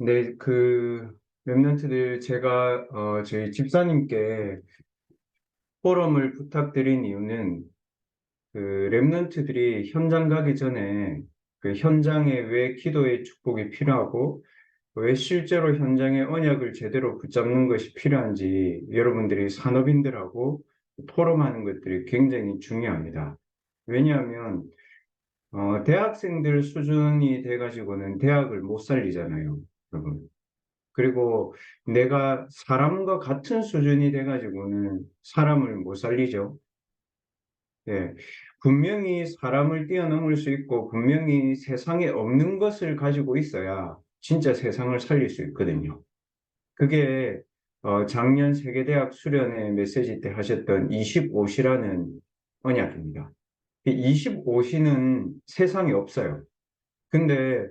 네, 랩런트들 제가 저희 집사님께 포럼을 부탁드린 이유는 랩런트들이 현장 가기 전에 그 현장에 왜 기도의 축복이 필요하고 왜 실제로 현장의 언약을 제대로 붙잡는 것이 필요한지 여러분들이 산업인들하고 포럼하는 것들이 굉장히 중요합니다. 왜냐하면 대학생들 수준이 돼가지고는 대학을 못 살리잖아요, 여러분. 그리고 내가 사람과 같은 수준이 돼가지고는 사람을 못 살리죠. 예. 분명히 사람을 뛰어넘을 수 있고, 분명히 세상에 없는 것을 가지고 있어야 진짜 세상을 살릴 수 있거든요. 그게, 작년 세계대학 수련회 메시지 때 하셨던 25시라는 언약입니다. 25시는 세상에 없어요. 근데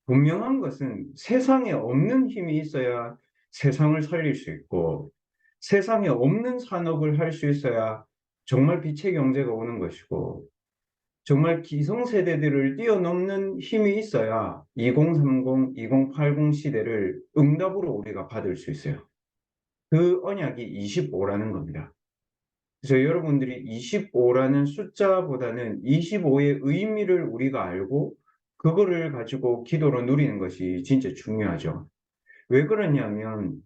분명한 것은 세상에 없는 힘이 있어야 세상을 살릴 수 있고 세상에 없는 산업을 할 수 있어야 정말 빛의 경제가 오는 것이고 정말 기성세대들을 뛰어넘는 힘이 있어야 2030, 2080 시대를 응답으로 우리가 받을 수 있어요. 그 언약이 25라는 겁니다. 그래서 여러분들이 25라는 숫자보다는 25의 의미를 우리가 알고 그거를 가지고 기도로 누리는 것이 진짜 중요하죠. 왜 그러냐면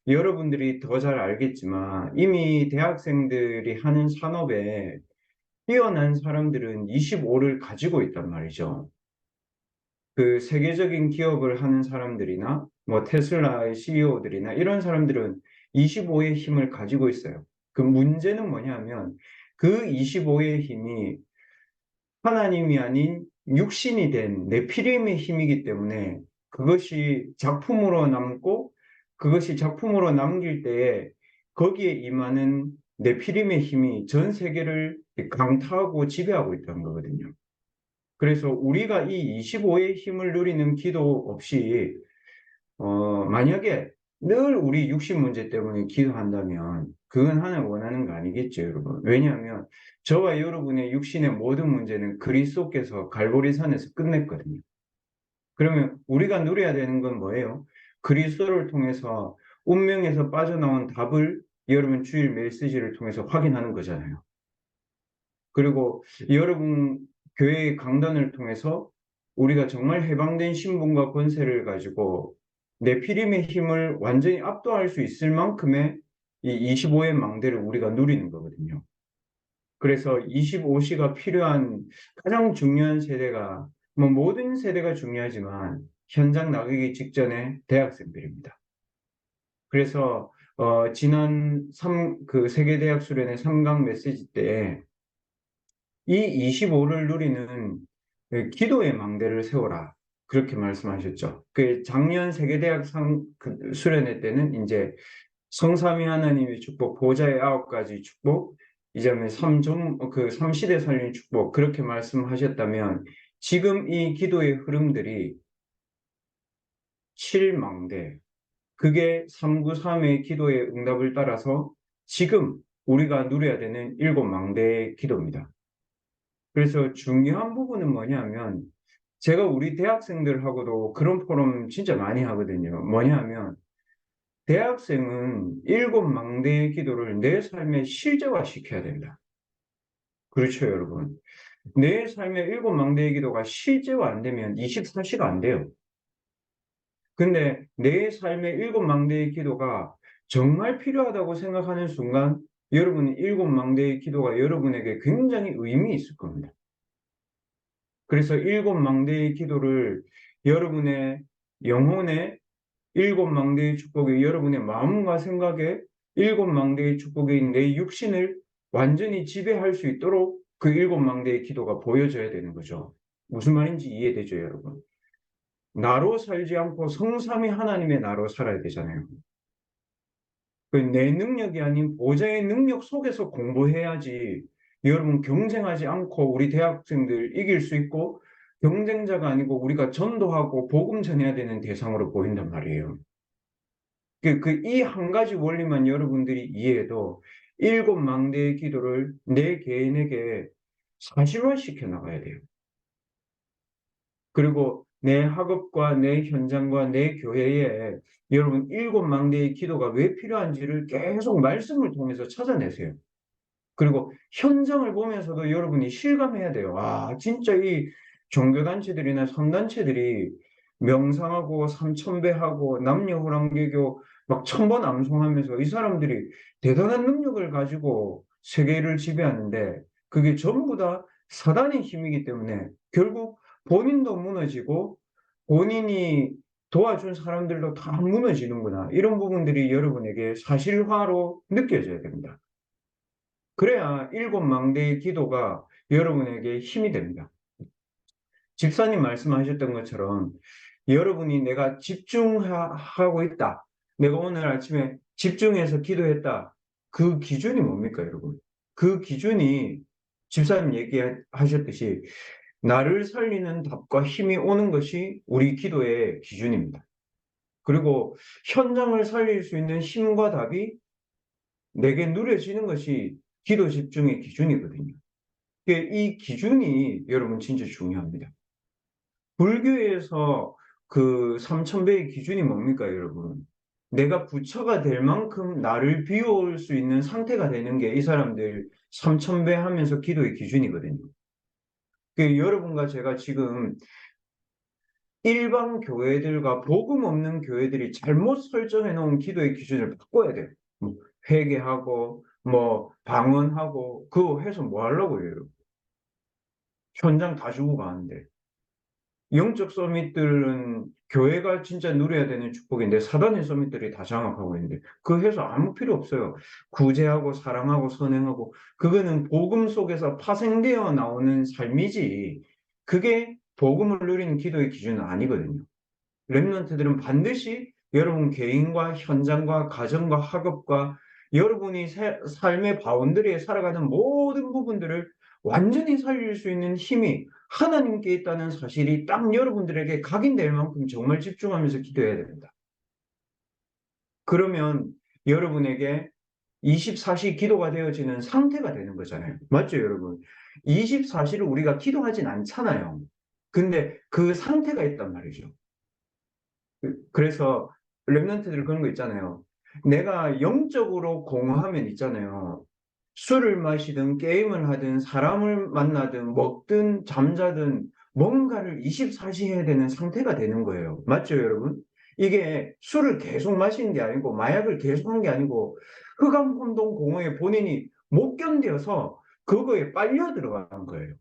여러분들이 더 잘 알겠지만 이미 대학생들이 하는 산업에 뛰어난 사람들은 25를 가지고 있단 말이죠. 그 세계적인 기업을 하는 사람들이나 뭐 테슬라의 CEO들이나 이런 사람들은 25의 힘을 가지고 있어요. 그 문제는 뭐냐면 그 25의 힘이 하나님이 아닌 육신이 된 네피림의 힘이기 때문에 그것이 작품으로 남고 그것이 작품으로 남길 때에 거기에 임하는 네피림의 힘이 전 세계를 강타하고 지배하고 있다는 거거든요. 그래서 우리가 이 25의 힘을 누리는 기도 없이 만약에 늘 우리 육신 문제 때문에 기도한다면 그건 하나님 원하는 거 아니겠죠, 여러분. 왜냐하면 저와 여러분의 육신의 모든 문제는 그리스도께서 갈보리산에서 끝냈거든요. 그러면 우리가 누려야 되는 건 뭐예요? 그리스도를 통해서 운명에서 빠져나온 답을 여러분 주일 메시지를 통해서 확인하는 거잖아요. 그리고 여러분 교회의 강단을 통해서 우리가 정말 해방된 신분과 권세를 가지고 네피림의 힘을 완전히 압도할 수 있을 만큼의 이 25의 망대를 우리가 누리는 거거든요. 그래서 25시가 필요한 가장 중요한 세대가 뭐 모든 세대가 중요하지만 현장 나가기 직전에 대학생들입니다. 그래서 지난 그 세계대학 수련회 3강 메시지 때 이 25를 누리는 그 기도의 망대를 세워라. 그렇게 말씀하셨죠. 그 작년 세계대학 수련회 때는 이제 성삼위 하나님의 축복, 보좌의 9가지 축복, 이제는 그 삼시대 살린 축복, 그렇게 말씀하셨다면 지금 이 기도의 흐름들이 7망대, 그게 393의 기도의 응답을 따라서 지금 우리가 누려야 되는 7망대의 기도입니다. 그래서 중요한 부분은 뭐냐면 제가 우리 대학생들하고도 그런 포럼 진짜 많이 하거든요. 뭐냐면 대학생은 7망대의 기도를 내 삶에 실제화시켜야 된다. 그렇죠, 여러분. 내 삶의 7망대의 기도가 실제화 안 되면 24시가 안 돼요. 근데 내 삶의 7망대의 기도가 정말 필요하다고 생각하는 순간 여러분의 7망대의 기도가 여러분에게 굉장히 의미 있을 겁니다. 그래서 7망대의 기도를 여러분의 영혼의 7망대의 축복이 여러분의 마음과 생각에 7망대의 축복이 내 육신을 완전히 지배할 수 있도록 그 7망대의 기도가 보여져야 되는 거죠. 무슨 말인지 이해되죠, 여러분? 나로 살지 않고 성삼위 하나님의 나로 살아야 되잖아요. 내 능력이 아닌 보좌의 능력 속에서 공부해야지 여러분 경쟁하지 않고 우리 대학생들 이길 수 있고 경쟁자가 아니고 우리가 전도하고 복음 전해야 되는 대상으로 보인단 말이에요. 이 한 가지 원리만 여러분들이 이해해도 7망대의 기도를 내 개인에게 사실화시켜 나가야 돼요. 그리고 내 학업과 내 현장과 내 교회에 여러분 일곱 망대의 기도가 왜 필요한지를 계속 말씀을 통해서 찾아내세요. 그리고 현장을 보면서도 여러분이 실감해야 돼요. 아, 진짜 이 종교단체들이나 선단체들이 명상하고 삼천배하고 남녀호랑개교 막 천번 암송하면서 이 사람들이 대단한 능력을 가지고 세계를 지배하는데 그게 전부 다 사단의 힘이기 때문에 결국 본인도 무너지고 본인이 도와준 사람들도 다 무너지는구나. 이런 부분들이 여러분에게 사실화로 느껴져야 됩니다. 그래야 일곱 망대의 기도가 여러분에게 힘이 됩니다. 집사님 말씀하셨던 것처럼 여러분이 내가 집중하고 있다. 내가 오늘 아침에 집중해서 기도했다. 그 기준이 뭡니까, 여러분? 그 기준이 집사님 얘기하셨듯이 나를 살리는 답과 힘이 오는 것이 우리 기도의 기준입니다. 그리고 현장을 살릴 수 있는 힘과 답이 내게 누려지는 것이 기도 집중의 기준이거든요. 이 기준이 여러분 진짜 중요합니다. 불교에서 그 삼천배의 기준이 뭡니까, 여러분? 내가 부처가 될 만큼 나를 비워올 수 있는 상태가 되는 게 이 사람들 삼천배 하면서 기도의 기준이거든요. 여러분과 제가 지금 일반 교회들과 복음 없는 교회들이 잘못 설정해 놓은 기도의 기준을 바꿔야 돼요. 뭐 회개하고 뭐 방언하고 그거 해서 뭐 하려고 해요? 현장 다 주고 가는데. 영적 서밋들은 교회가 진짜 누려야 되는 축복인데 사단의 서밋들이 다 장악하고 있는데 그 해서 아무 필요 없어요. 구제하고 사랑하고 선행하고 그거는 복음 속에서 파생되어 나오는 삶이지 그게 복음을 누리는 기도의 기준은 아니거든요. 렘넌트들은 반드시 여러분 개인과 현장과 가정과 학업과 여러분이 삶의 바운더리에 살아가는 모든 부분들을 완전히 살릴 수 있는 힘이 하나님께 있다는 사실이 딱 여러분들에게 각인될 만큼 정말 집중하면서 기도해야 됩니다. 그러면 여러분에게 24시 기도가 되어지는 상태가 되는 거잖아요. 맞죠, 여러분? 24시를 우리가 기도하진 않잖아요. 근데 그 상태가 있단 말이죠. 그래서 랩런트들 그런 거 있잖아요. 내가 영적으로 공허하면 있잖아요. 술을 마시든 게임을 하든 사람을 만나든 먹든 잠자든 뭔가를 24시 해야 되는 상태가 되는 거예요. 맞죠, 여러분? 이게 술을 계속 마시는 게 아니고 마약을 계속 한 게 아니고 흑암혼돈 공허에 본인이 못 견뎌서 그거에 빨려 들어가는 거예요.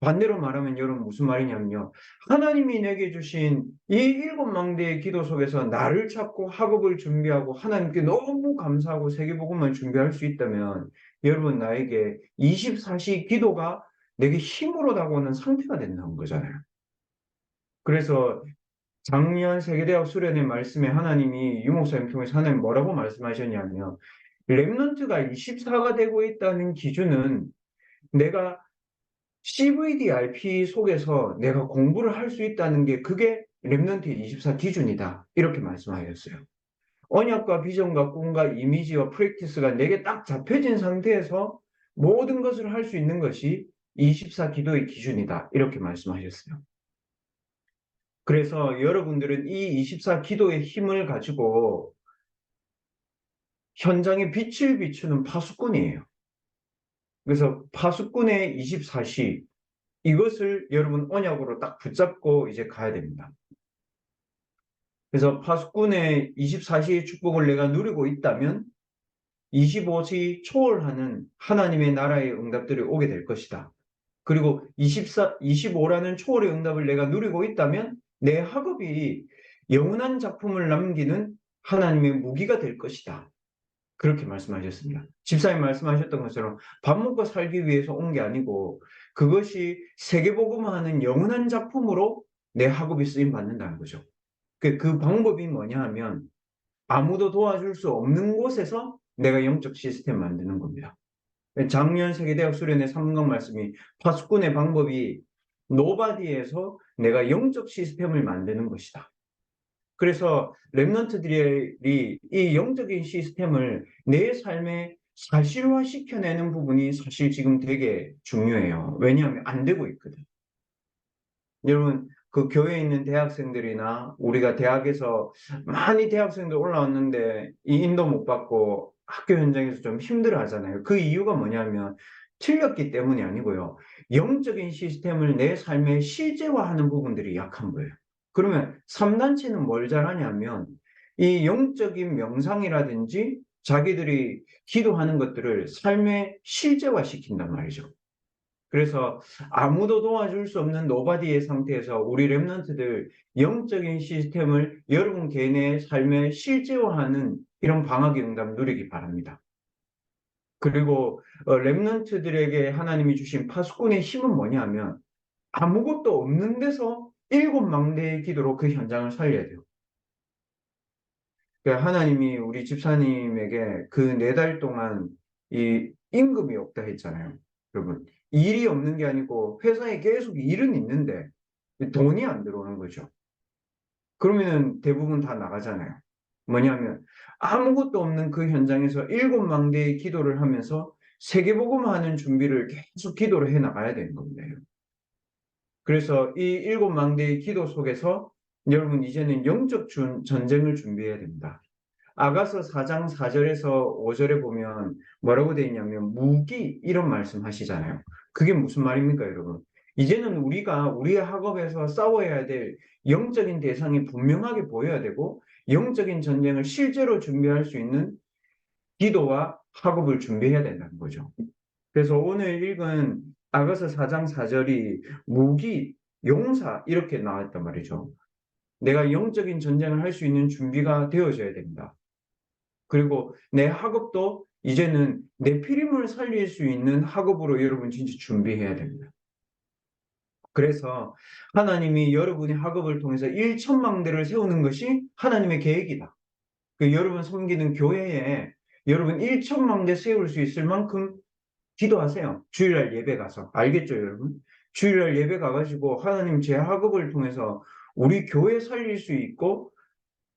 반대로 말하면 여러분 무슨 말이냐면요. 하나님이 내게 주신 이 일곱 망대의 기도 속에서 나를 찾고 학업을 준비하고 하나님께 너무 감사하고 세계복음만 준비할 수 있다면 여러분 나에게 24시 기도가 내게 힘으로 다가오는 상태가 된다는 거잖아요. 그래서 작년 세계대학 수련회 말씀에 하나님이 유목사님 통해서 하나님 뭐라고 말씀하셨냐면 렘넌트가 24가 되고 있다는 기준은 내가 CVDRP 속에서 내가 공부를 할 수 있다는 게 그게 랩넌트 24 기준이다. 이렇게 말씀하셨어요. 언약과 비전과 꿈과 이미지와 프랙티스가 내게 딱 잡혀진 상태에서 모든 것을 할 수 있는 것이 24 기도의 기준이다. 이렇게 말씀하셨어요. 그래서 여러분들은 이 24 기도의 힘을 가지고 현장에 빛을 비추는 파수꾼이에요. 그래서 파수꾼의 24시 이것을 여러분 언약으로 딱 붙잡고 이제 가야 됩니다. 그래서 파수꾼의 24시의 축복을 내가 누리고 있다면 25시 초월하는 하나님의 나라의 응답들이 오게 될 것이다. 그리고 25라는 초월의 응답을 내가 누리고 있다면 내 학업이 영원한 작품을 남기는 하나님의 무기가 될 것이다. 그렇게 말씀하셨습니다. 집사님 말씀하셨던 것처럼 밥 먹고 살기 위해서 온 게 아니고 그것이 세계복음화하는 영원한 작품으로 내 학업이 쓰임 받는다는 거죠. 그 방법이 뭐냐 하면 아무도 도와줄 수 없는 곳에서 내가 영적 시스템 만드는 겁니다. 작년 세계대학 수련회 3강 말씀이 파수꾼의 방법이 노바디에서 내가 영적 시스템을 만드는 것이다. 그래서 랩런트들이 이 영적인 시스템을 내 삶에 사실화 시켜내는 부분이 사실 지금 되게 중요해요. 왜냐하면 안 되고 있거든. 여러분, 그 교회에 있는 대학생들이나 우리가 대학에서 많이 대학생들 올라왔는데 이 인도 못 받고 학교 현장에서 좀 힘들어 하잖아요. 그 이유가 뭐냐면 틀렸기 때문이 아니고요. 영적인 시스템을 내 삶에 실제화하는 부분들이 약한 거예요. 그러면 3단체는 뭘 잘하냐면 이 영적인 명상이라든지 자기들이 기도하는 것들을 삶에 실제화시킨단 말이죠. 그래서 아무도 도와줄 수 없는 노바디의 상태에서 우리 랩런트들 영적인 시스템을 여러분 개인의 삶에 실제화하는 이런 방학의 응답 누리기 바랍니다. 그리고 랩런트들에게 하나님이 주신 파수꾼의 힘은 뭐냐면 아무것도 없는 데서 7망대의 기도로 그 현장을 살려야 돼요. 그러니까 하나님이 우리 집사님에게 그 4달 동안 이 임금이 없다 했잖아요. 여러분, 일이 없는 게 아니고 회사에 계속 일은 있는데 돈이 안 들어오는 거죠. 그러면 대부분 다 나가잖아요. 뭐냐면 아무것도 없는 그 현장에서 7망대의 기도를 하면서 세계복음하는 준비를 계속 기도를 해 나가야 되는 겁니다. 그래서 이 7망대의 기도 속에서 여러분 이제는 영적 전쟁을 준비해야 됩니다. 아가서 4장 4절에서 5절에 보면 뭐라고 되어 있냐면 무기 이런 말씀 하시잖아요. 그게 무슨 말입니까, 여러분? 이제는 우리가 우리의 학업에서 싸워야 될 영적인 대상이 분명하게 보여야 되고 영적인 전쟁을 실제로 준비할 수 있는 기도와 학업을 준비해야 된다는 거죠. 그래서 오늘 읽은 아가서 4장 4절이 무기, 용사 이렇게 나왔단 말이죠. 내가 영적인 전쟁을 할 수 있는 준비가 되어져야 됩니다. 그리고 내 학업도 이제는 내 피림을 살릴 수 있는 학업으로 여러분 진짜 준비해야 됩니다. 그래서 하나님이 여러분의 학업을 통해서 1천망대를 세우는 것이 하나님의 계획이다. 그 여러분 섬기는 교회에 여러분 1천망대 세울 수 있을 만큼 기도하세요. 주일날 예배 가서. 알겠죠, 여러분? 주일날 예배 가가지고 하나님 제 학업을 통해서 우리 교회 살릴 수 있고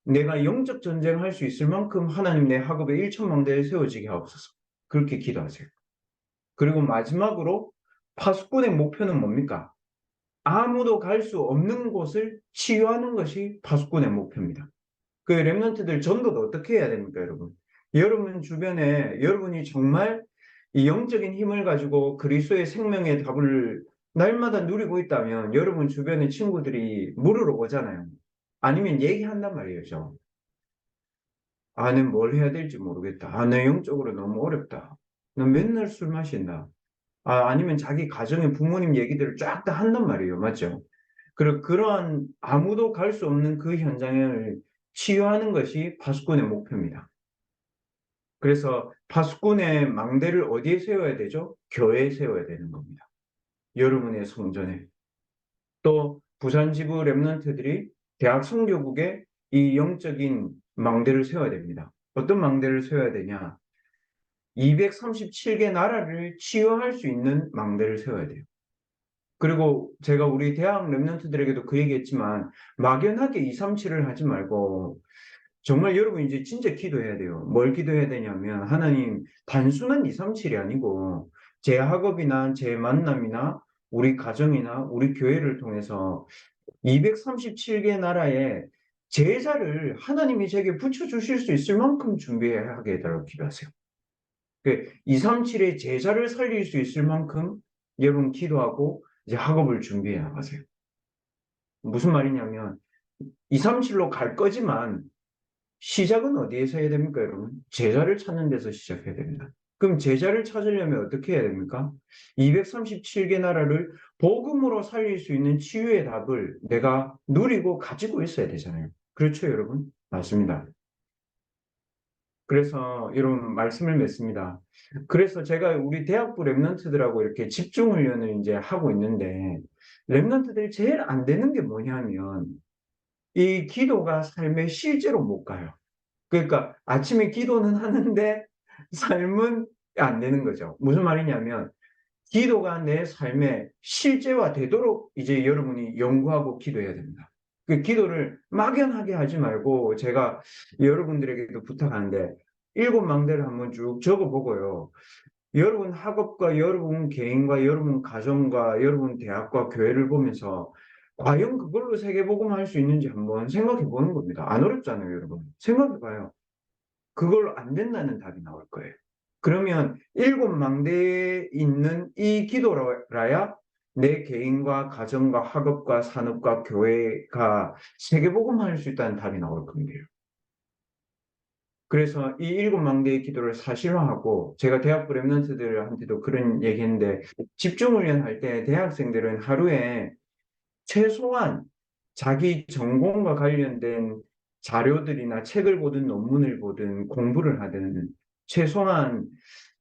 내가 영적 전쟁을 할 수 있을 만큼 하나님 내 학업에 1천망대에 세워지게 하옵소서. 그렇게 기도하세요. 그리고 마지막으로 파수꾼의 목표는 뭡니까? 아무도 갈 수 없는 곳을 치유하는 것이 파수꾼의 목표입니다. 그 랩런트들 전도도 어떻게 해야 됩니까, 여러분? 여러분 주변에 여러분이 정말 이 영적인 힘을 가지고 그리스도의 생명의 답을 날마다 누리고 있다면 여러분 주변의 친구들이 물으러 오잖아요. 아니면 얘기한단 말이에요. 난 뭘 해야 될지 모르겠다. 내 영적으로 너무 어렵다. 너 맨날 술 마신다. 아니면 자기 가정의 부모님 얘기들을 쫙 다 한단 말이에요. 맞죠? 그러한 아무도 갈 수 없는 그 현장을 치유하는 것이 파수꾼의 목표입니다. 그래서 파수꾼의 망대를 어디에 세워야 되죠? 교회에 세워야 되는 겁니다. 여러분의 성전에. 또 부산지부 랩런트들이 대학 선교국에 이 영적인 망대를 세워야 됩니다. 어떤 망대를 세워야 되냐? 237개 나라를 치유할 수 있는 망대를 세워야 돼요. 그리고 제가 우리 대학 랩런트들에게도 그 얘기했지만 막연하게 237을 하지 말고 정말 여러분 이제 진짜 기도해야 돼요. 뭘 기도해야 되냐면 하나님 단순한 237이 아니고 제 학업이나 제 만남이나 우리 가정이나 우리 교회를 통해서 237개 나라의 제자를 하나님이 제게 붙여주실 수 있을 만큼 준비하게 해달라고 기도하세요. 237의 제자를 살릴 수 있을 만큼 여러분 기도하고 이제 학업을 준비해 나가세요. 무슨 말이냐면 237로 갈 거지만 시작은 어디에서 해야 됩니까, 여러분? 제자를 찾는 데서 시작해야 됩니다. 그럼 제자를 찾으려면 어떻게 해야 됩니까? 237개 나라를 복음으로 살릴 수 있는 치유의 답을 내가 누리고 가지고 있어야 되잖아요. 그렇죠, 여러분? 맞습니다. 그래서 이런 말씀을 맺습니다. 그래서 제가 우리 대학부 랩런트들하고 이렇게 집중훈련을 이제 하고 있는데 랩런트들이 제일 안 되는 게 뭐냐면 이 기도가 삶에 실제로 못 가요. 그러니까 아침에 기도는 하는데 삶은 안 되는 거죠. 무슨 말이냐면 기도가 내 삶에 실제화 되도록 이제 여러분이 연구하고 기도해야 됩니다. 그 기도를 막연하게 하지 말고 제가 여러분들에게도 부탁하는데 7망대를 한번 쭉 적어보고요. 여러분 학업과 여러분 개인과 여러분 가정과 여러분 대학과 교회를 보면서 과연 그걸로 세계복음 할 수 있는지 한번 생각해 보는 겁니다. 안 어렵잖아요, 여러분. 생각해 봐요. 그걸로 안 된다는 답이 나올 거예요. 그러면 일곱 망대에 있는 이 기도라야 내 개인과 가정과 학업과 산업과 교회가 세계복음 할 수 있다는 답이 나올 겁니다. 그래서 이 일곱 망대의 기도를 사실화하고 제가 대학부 랩런트들한테도 그런 얘기했는데 집중훈련 할 때 대학생들은 하루에 최소한 자기 전공과 관련된 자료들이나 책을 보든 논문을 보든 공부를 하든 최소한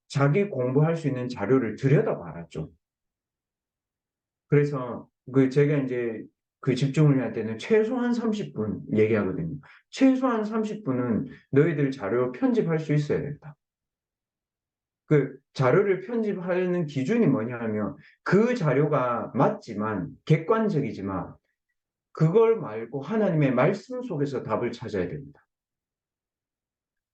자기 공부할 수 있는 자료를 들여다봐라 좀. 그래서 그 제가 이제 그 집중을 할 때는 최소한 30분 얘기하거든요. 최소한 30분은 너희들 자료 편집할 수 있어야 된다. 그 자료를 편집하는 기준이 뭐냐면 그 자료가 맞지만 객관적이지만 그걸 말고 하나님의 말씀 속에서 답을 찾아야 됩니다.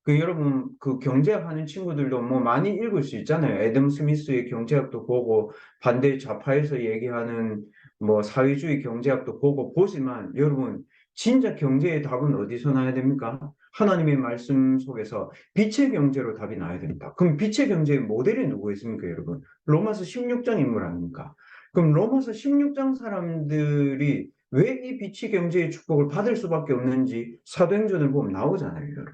그 여러분 그 경제학 하는 친구들도 뭐 많이 읽을 수 있잖아요. 애덤 스미스의 경제학도 보고 반대 좌파에서 얘기하는 뭐 사회주의 경제학도 보고 보지만 여러분 진짜 경제의 답은 어디서 나야 됩니까? 하나님의 말씀 속에서 빛의 경제로 답이 나야 됩니다. 그럼 빛의 경제의 모델이 누구였습니까, 여러분? 로마서 16장 인물 아닙니까? 그럼 로마서 16장 사람들이 왜 이 빛의 경제의 축복을 받을 수밖에 없는지 사도행전을 보면 나오잖아요, 여러분.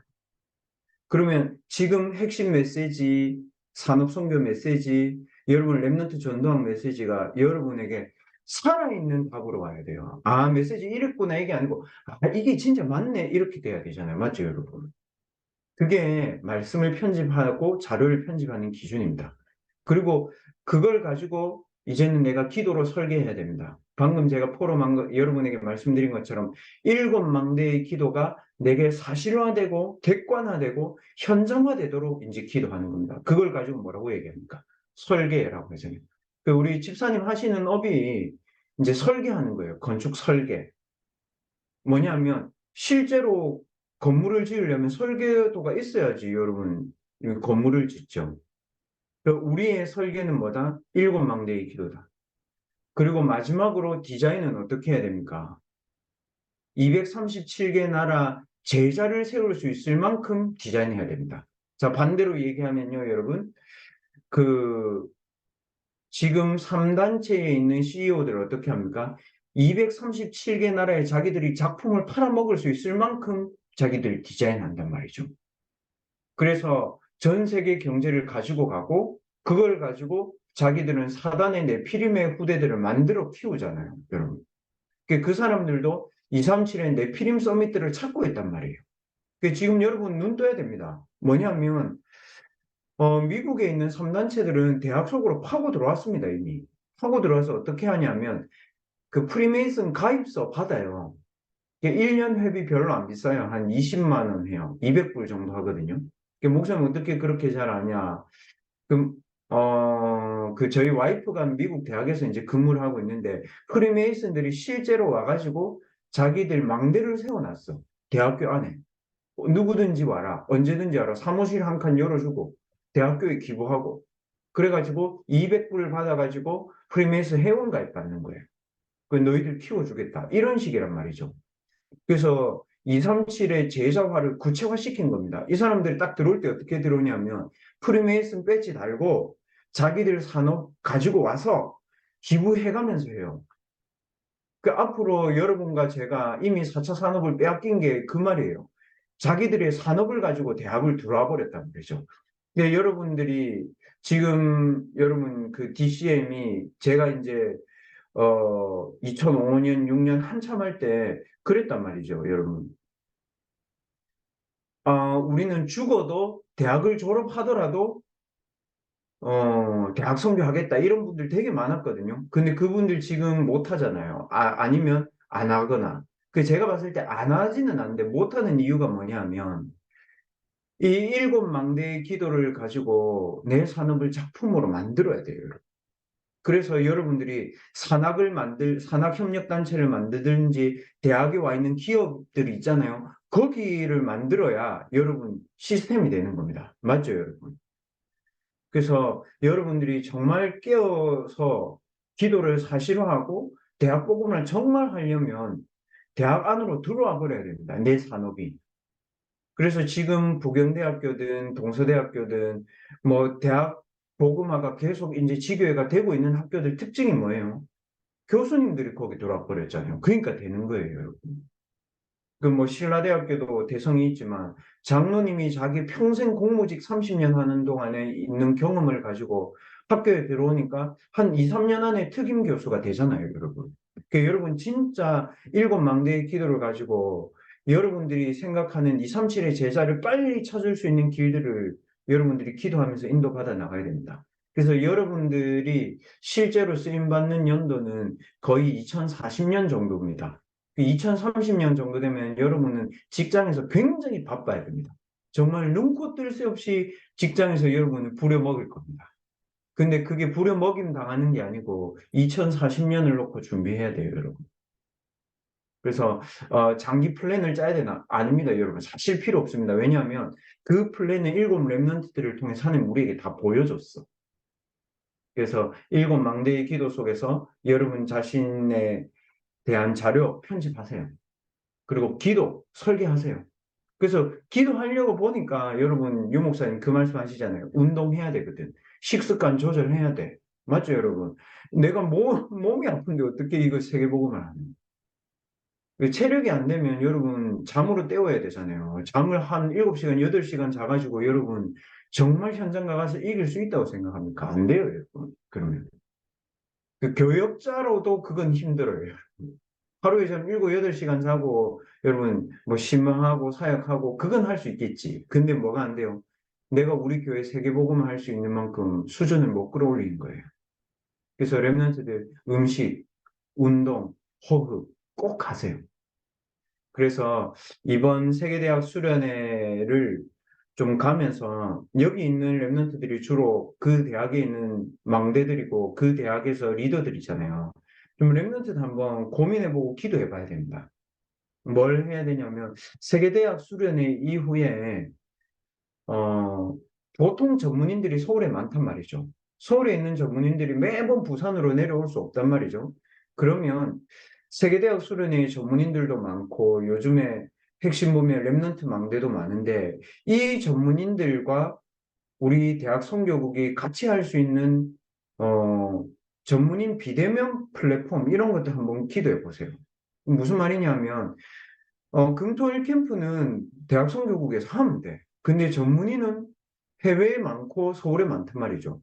그러면 지금 핵심 메시지, 산업선교 메시지, 여러분 랩넌트 전도학 메시지가 여러분에게 살아있는 답으로 와야 돼요. 아, 메시지 이랬구나 이게 아니고 아, 이게 진짜 맞네 이렇게 돼야 되잖아요. 맞죠, 여러분? 그게 말씀을 편집하고 자료를 편집하는 기준입니다. 그리고 그걸 가지고 이제는 내가 기도로 설계해야 됩니다. 방금 제가 포럼한 거, 여러분에게 말씀드린 것처럼 일곱 망대의 기도가 내게 사실화되고 객관화되고 현장화되도록 이제 기도하는 겁니다. 그걸 가지고 뭐라고 얘기합니까? 설계라고 하잖아요. 그 우리 집사님 하시는 업이 이제 설계하는 거예요. 건축 설계. 뭐냐면 실제로 건물을 지으려면 설계도가 있어야지 여러분 건물을 짓죠. 우리의 설계는 뭐다? 일곱 망대의 기도다. 그리고 마지막으로 디자인은 어떻게 해야 됩니까? 237개 나라 제자를 세울 수 있을 만큼 디자인해야 됩니다. 자, 반대로 얘기하면요, 여러분. 그 지금 3단체에 있는 CEO들 어떻게 합니까? 237개 나라에 자기들이 작품을 팔아먹을 수 있을 만큼 자기들 디자인한단 말이죠. 그래서 전 세계 경제를 가지고 가고 그걸 가지고 자기들은 사단의 네피림의 후대들을 만들어 키우잖아요, 여러분. 그 사람들도 237의 네피림 서밋들을 찾고 있단 말이에요. 지금 여러분 눈 떠야 됩니다. 뭐냐면 미국에 있는 3단체들은 대학 속으로 파고 들어왔습니다, 이미. 파고 들어와서 어떻게 하냐면 그 프리메이슨 가입서 받아요. 1년 회비 별로 안 비싸요. 한 20만 원 해요. 200불 정도 하거든요. 목사님 어떻게 그렇게 잘 아냐? 그럼 그 저희 와이프가 미국 대학에서 이제 근무를 하고 있는데 프리메이슨들이 실제로 와가지고 자기들 망대를 세워놨어. 대학교 안에. 누구든지 와라. 언제든지 와라. 사무실 한 칸 열어주고 대학교에 기부하고 그래가지고 200불 받아가지고 프리메이슨 회원 가입 받는 거예요. 그 너희들 키워주겠다. 이런 식이란 말이죠. 그래서 237의 제자화를 구체화시킨 겁니다. 이 사람들이 딱 들어올 때 어떻게 들어오냐면 프리메이슨 배지 달고 자기들 산업 가지고 와서 기부해가면서 해요. 그 앞으로 여러분과 제가 이미 4차 산업을 빼앗긴 게 그 말이에요. 자기들의 산업을 가지고 대학을 들어와 버렸단 말이죠. 근데 여러분들이 지금 여러분 그 DCM이 제가 이제 2005년, 6년 한참 할 때 그랬단 말이죠, 여러분. 우리는 죽어도 대학을 졸업하더라도 대학 선교하겠다 이런 분들 되게 많았거든요. 근데 그분들 지금 못 하잖아요. 아니면 안 하거나. 제가 봤을 때 안 하지는 않는데 못 하는 이유가 뭐냐면 이 일곱 망대의 기도를 가지고 내 산업을 작품으로 만들어야 돼요. 그래서 여러분들이 산학협력단체를 만들든지 대학에 와 있는 기업들이 있잖아요. 거기를 만들어야 여러분 시스템이 되는 겁니다. 맞죠, 여러분? 그래서 여러분들이 정말 깨어서 기도를 사실화하고 대학 복음을 정말 하려면 대학 안으로 들어와 버려야 됩니다. 내 산업이. 그래서 지금 부경대학교든 동서대학교든 뭐 대학 복음화가 계속 이제 지교회가 되고 있는 학교들 특징이 뭐예요? 교수님들이 거기 들어와 버렸잖아요. 그러니까 되는 거예요, 여러분. 그 뭐 신라대학교도 대성이 있지만 장로님이 자기 평생 공무직 30년 하는 동안에 있는 경험을 가지고 학교에 들어오니까 한 2, 3년 안에 특임 교수가 되잖아요, 여러분. 그 여러분 진짜 일곱 망대의 기도를 가지고 여러분들이 생각하는 237의 제자를 빨리 찾을 수 있는 길들을 여러분들이 기도하면서 인도받아 나가야 됩니다. 그래서 여러분들이 실제로 쓰임받는 연도는 거의 2040년 정도입니다. 2030년 정도 되면 여러분은 직장에서 굉장히 바빠야 됩니다. 정말 눈코 뜰 새 없이 직장에서 여러분을 부려먹을 겁니다. 근데 그게 부려먹임 당하는 게 아니고 2040년을 놓고 준비해야 돼요, 여러분. 그래서 장기 플랜을 짜야 되나? 아닙니다, 여러분. 사실 필요 없습니다. 왜냐하면 그 플랜은 일곱 렘넌트들을 통해 하나님 우리에게 다 보여줬어. 그래서 일곱 망대의 기도 속에서 여러분 자신에 대한 자료 편집하세요. 그리고 기도 설계하세요. 그래서 기도하려고 보니까 여러분 유 목사님 그 말씀 하시잖아요. 운동해야 되거든. 식습관 조절해야 돼. 맞죠, 여러분? 내가 몸이 아픈데 어떻게 이거 세계복음을 하는? 체력이 안 되면 여러분 잠으로 때워야 되잖아요. 잠을 한 7시간, 8시간 자가지고 여러분 정말 현장 나가서 이길 수 있다고 생각합니까? 안 돼요, 여러분. 그러면. 그 교역자로도 그건 힘들어요. 하루에 좀 7, 8시간 자고 여러분 뭐 신방하고 사역하고 그건 할 수 있겠지. 근데 뭐가 안 돼요? 내가 우리 교회 세계복음을 할 수 있는 만큼 수준을 못 끌어올리는 거예요. 그래서 렘넌트들 음식, 운동, 호흡 꼭 하세요. 그래서 이번 세계대학 수련회를 좀 가면서 여기 있는 렘넌트들이 주로 그 대학에 있는 망대들이고 그 대학에서 리더들이잖아요. 좀 렘넌트도 한번 고민해보고 기도해봐야 됩니다. 뭘 해야 되냐면 세계대학 수련회 이후에 어, 보통 전문인들이 서울에 많단 말이죠. 서울에 있는 전문인들이 매번 부산으로 내려올 수 없단 말이죠. 그러면 세계대학 수련회의 전문인들도 많고 요즘에 핵심 보면 랩런트 망대도 많은데 이 전문인들과 우리 대학 선교국이 같이 할 수 있는 어, 전문인 비대면 플랫폼 이런 것도 한번 기도해 보세요. 무슨 말이냐면 금토일 캠프는 대학 선교국에서 하면 돼. 근데 전문인은 해외에 많고 서울에 많단 말이죠.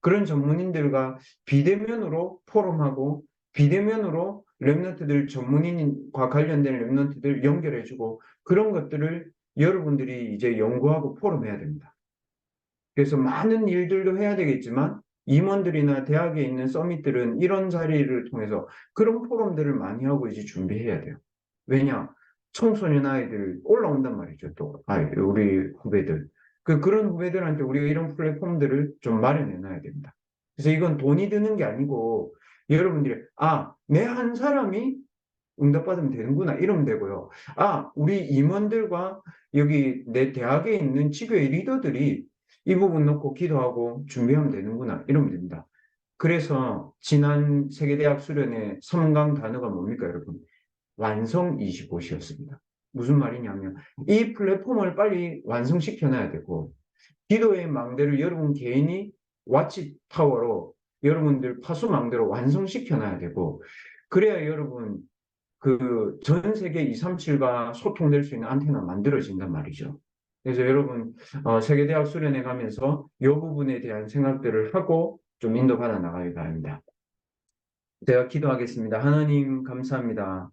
그런 전문인들과 비대면으로 포럼하고 비대면으로 랩런트들 전문인과 관련된 랩런트들 연결해주고 그런 것들을 여러분들이 이제 연구하고 포럼해야 됩니다. 그래서 많은 일들도 해야 되겠지만 임원들이나 대학에 있는 서밋들은 이런 자리를 통해서 그런 포럼들을 많이 하고 이제 준비해야 돼요. 왜냐? 청소년 아이들 올라온단 말이죠. 또 우리 후배들. 그런 후배들한테 우리가 이런 플랫폼들을 좀 마련해 놔야 됩니다. 그래서 이건 돈이 드는 게 아니고 여러분들이 내 한 사람이 응답받으면 되는구나 이러면 되고요. 우리 임원들과 여기 내 대학에 있는 지교의 리더들이 이 부분 놓고 기도하고 준비하면 되는구나 이러면 됩니다. 그래서 지난 세계대학 수련회 선강 단어가 뭡니까, 여러분? 완성 25시였습니다. 무슨 말이냐면 이 플랫폼을 빨리 완성시켜놔야 되고 기도의 망대를 여러분 개인이 와치타워로 여러분들 파수망대로 완성시켜놔야 되고 그래야 여러분 그 전 세계 237과 소통될 수 있는 안테나 만들어진단 말이죠. 그래서 여러분 세계대학 수련회 가면서 이 부분에 대한 생각들을 하고 좀 인도받아 나가기 바랍니다. 제가 기도하겠습니다. 하나님 감사합니다.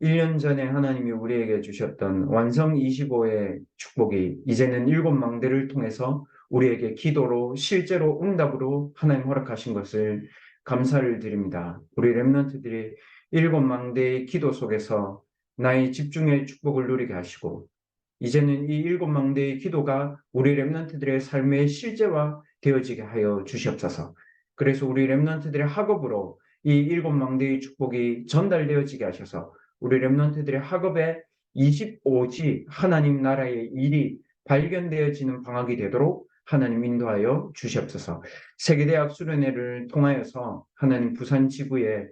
1년 전에 하나님이 우리에게 주셨던 완성 25의 축복이 이제는 일곱 망대를 통해서 우리에게 기도로 실제로 응답으로 하나님 허락하신 것을 감사를 드립니다. 우리 렘넌트들이 일곱 망대의 기도 속에서 나의 집중의 축복을 누리게 하시고 이제는 이 일곱 망대의 기도가 우리 렘넌트들의 삶의 실제화 되어지게 하여 주시옵소서. 그래서 우리 렘넌트들의 학업으로 이 일곱 망대의 축복이 전달되어지게 하셔서 우리 렘넌트들의 학업에 25지 하나님 나라의 일이 발견되어지는 방학이 되도록 하나님 인도하여 주시옵소서. 세계대학 수련회를 통하여서 하나님 부산 지구에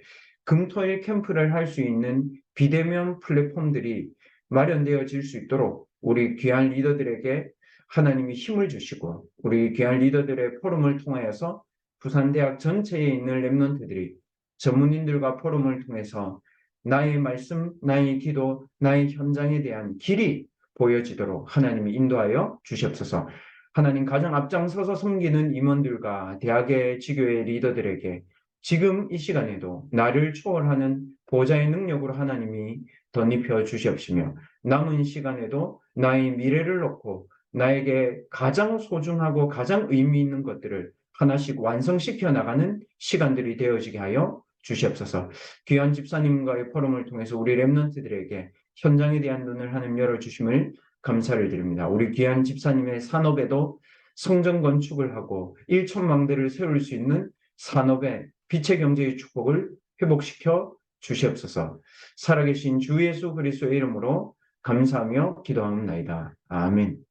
금토일 캠프를 할 수 있는 비대면 플랫폼들이 마련되어질 수 있도록 우리 귀한 리더들에게 하나님이 힘을 주시고 우리 귀한 리더들의 포럼을 통하여서 부산대학 전체에 있는 랩런트들이 전문인들과 포럼을 통해서 나의 말씀, 나의 기도, 나의 현장에 대한 길이 보여지도록 하나님이 인도하여 주시옵소서. 하나님 가장 앞장서서 섬기는 임원들과 대학의 지교의 리더들에게 지금 이 시간에도 나를 초월하는 보좌의 능력으로 하나님이 덧입혀 주시옵시며 남은 시간에도 나의 미래를 놓고 나에게 가장 소중하고 가장 의미 있는 것들을 하나씩 완성시켜 나가는 시간들이 되어지게 하여 주시옵소서. 귀한 집사님과의 포럼을 통해서 우리 랩런트들에게 현장에 대한 눈을 하나님 열어주심을 감사를 드립니다. 우리 귀한 집사님의 산업에도 성전 건축을 하고 일천망대를 세울 수 있는 산업의 빛의 경제의 축복을 회복시켜 주시옵소서. 살아계신 주 예수 그리스도의 이름으로 감사하며 기도하옵나이다. 아멘.